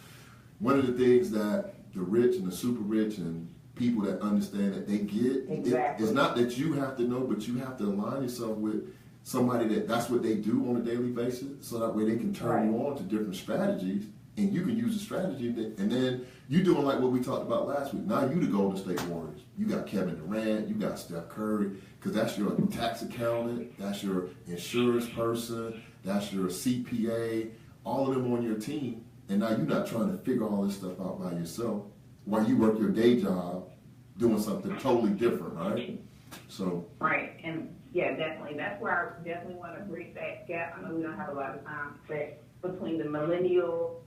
one of the things that the rich and the super rich and people that understand that they get, Exactly. it's not that you have to know, but you have to align yourself with somebody that's what they do on a daily basis, so that way they can turn you on to different strategies, and you can use the strategy, and then you doing like what we talked about last week. Now you the Golden State Warriors. You got Kevin Durant, you got Steph Curry, because that's your tax accountant, that's your insurance person, that's your CPA, all of them on your team, and now you're not trying to figure all this stuff out by yourself while you work your day job doing something totally different, right? So. Right, and yeah, definitely. That's where I definitely want to bridge that gap. I know we don't have a lot of time, but between the millennials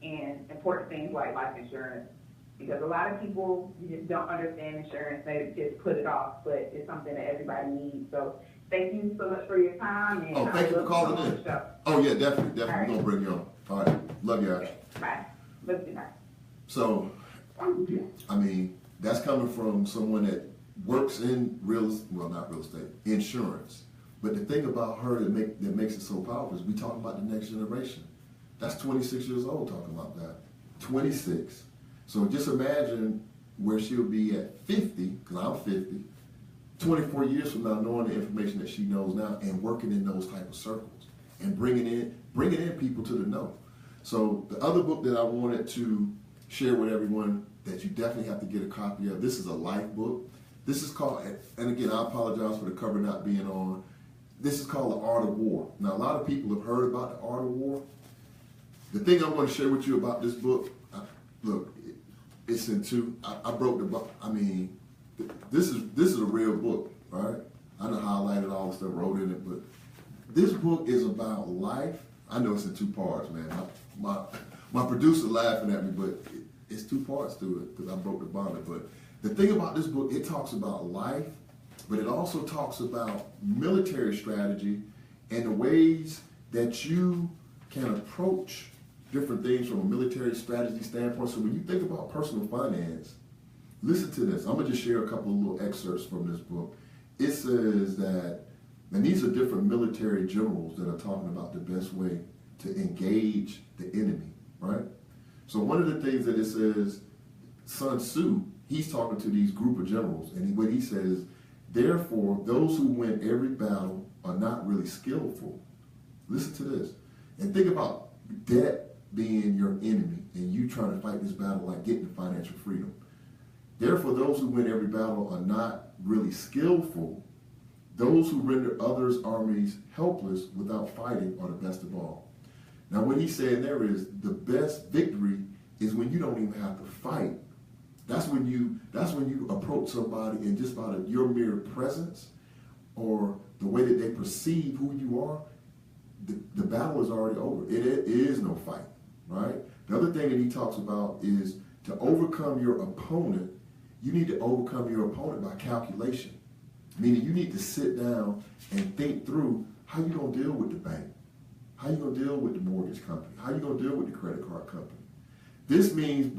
and important things like life insurance, because a lot of people just don't understand insurance. They just put it off, but it's something that everybody needs. So thank you so much for your time. And Thank you for calling in. Oh yeah, definitely. All right. We're gonna bring you on. All right, love you, Ash. Bye. Love you. Bye. So, I mean, that's coming from someone that works in not real estate, insurance. But the thing about her that makes it so powerful is we talking about the next generation. That's 26 years old talking about that. 26. So just imagine where she'll be at 50, because I'm 50, 24 years from now, knowing the information that she knows now and working in those type of circles and bringing in people to the know. So the other book that I wanted to share with everyone that you definitely have to get a copy of, this is a life book. This is called, and again, I apologize for the cover not being on. This is called The Art of War. Now, a lot of people have heard about The Art of War. The thing I'm going to share with you about this book, look, it's in two. I broke the book. I mean, this is a real book, right? I done highlighted all the stuff, wrote in it, but this book is about life. I know it's in two parts, man. My producer laughing at me, but it's two parts to it because I broke the bonnet. But the thing about this book, it talks about life, but it also talks about military strategy and the ways that you can approach different things from a military strategy standpoint. So when you think about personal finance, listen to this. I'm going to just share a couple of little excerpts from this book. It says that, and these are different military generals that are talking about the best way to engage the enemy, right? So one of the things that it says, Sun Tzu, he's talking to these group of generals, and what he says, therefore, those who win every battle are not really skillful. Listen to this. And think about debt being your enemy and you trying to fight this battle like getting financial freedom. Therefore, those who win every battle are not really skillful. Those who render others' armies helpless without fighting are the best of all. Now, what he's saying there is the best victory is when you don't even have to fight That's when you approach somebody and just by your mere presence or the way that they perceive who you are, the battle is already over. It is no fight, right? The other thing that he talks about is to overcome your opponent, you need to overcome your opponent by calculation. Meaning you need to sit down and think through how you're going to deal with the bank, how you're going to deal with the mortgage company, how you're going to deal with the credit card company. This means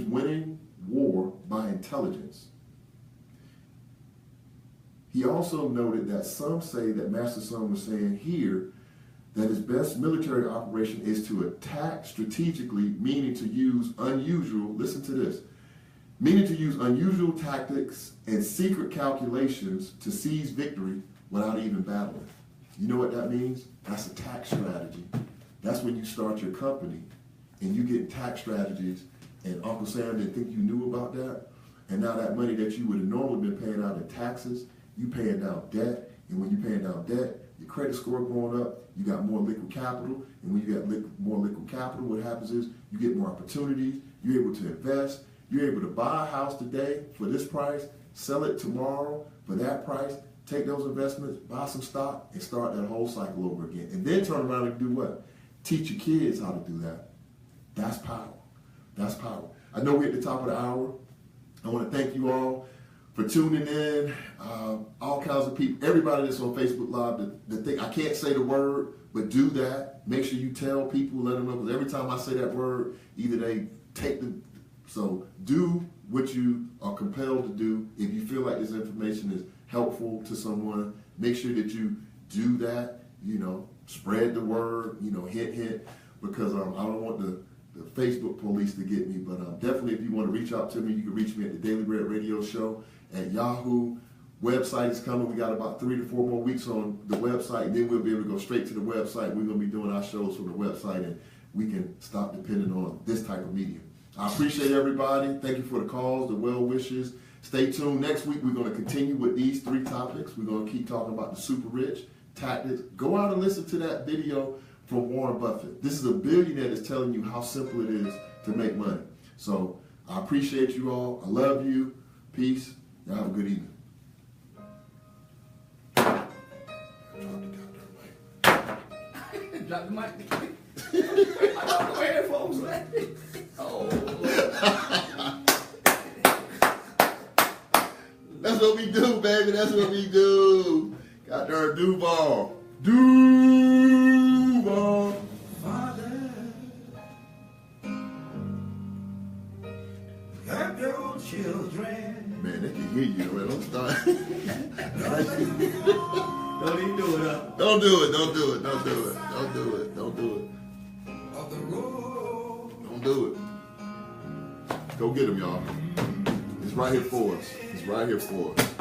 winning war by intelligence. He also noted that some say that Master Sun was saying here that his best military operation is to attack strategically, meaning to use unusual, listen to this, meaning to use unusual tactics and secret calculations to seize victory without even battling. You know what that means? That's a tax strategy. That's when you start your company and you get tax strategies, and Uncle Sam didn't think you knew about that, and now that money that you would have normally been paying out in taxes, you paying down debt, and when you're paying down debt, your credit score going up, you got more liquid capital, and when you got more liquid capital, what happens is you get more opportunities, you're able to invest, you're able to buy a house today for this price, sell it tomorrow for that price, take those investments, buy some stock, and start that whole cycle over again. And then turn around and do what? Teach your kids how to do that. That's power. That's power. I know we're at the top of the hour. I want to thank you all for tuning in. All kinds of people, everybody that's on Facebook Live, the thing, I can't say the word, but do that. Make sure you tell people, let them know, because every time I say that word, either they take the, so do what you are compelled to do. If you feel like this information is helpful to someone, make sure that you do that, spread the word, hint, because I don't want the Facebook police to get me, but definitely if you want to reach out to me, you can reach me at the Daily Bread Radio Show at Yahoo. Website is coming. We got about 3 to 4 more weeks on the website, and then we'll be able to go straight to the website. We're going to be doing our shows from the website, and we can stop depending on this type of medium. I appreciate everybody. Thank you for the calls, the well wishes. Stay tuned. Next week, we're going to continue with these 3 topics. We're going to keep talking about the super rich tactics. Go out and listen to that video from Warren Buffett. This is a billionaire that's telling you how simple it is to make money. So I appreciate you all. I love you. Peace. Y'all have a good evening. Drop the mic. I don't know headphones, man. Oh. That's what we do, baby. That's what we do. Got there, Duval. Duval. Father, help your children. Man, they can hear you, man. Don't start. Don't even do it, huh? Don't do it. Don't do it. Don't do it. Don't do it. Don't do it. Of the road. Don't do it. Go get him, y'all. It's right here for us. It's right here for us.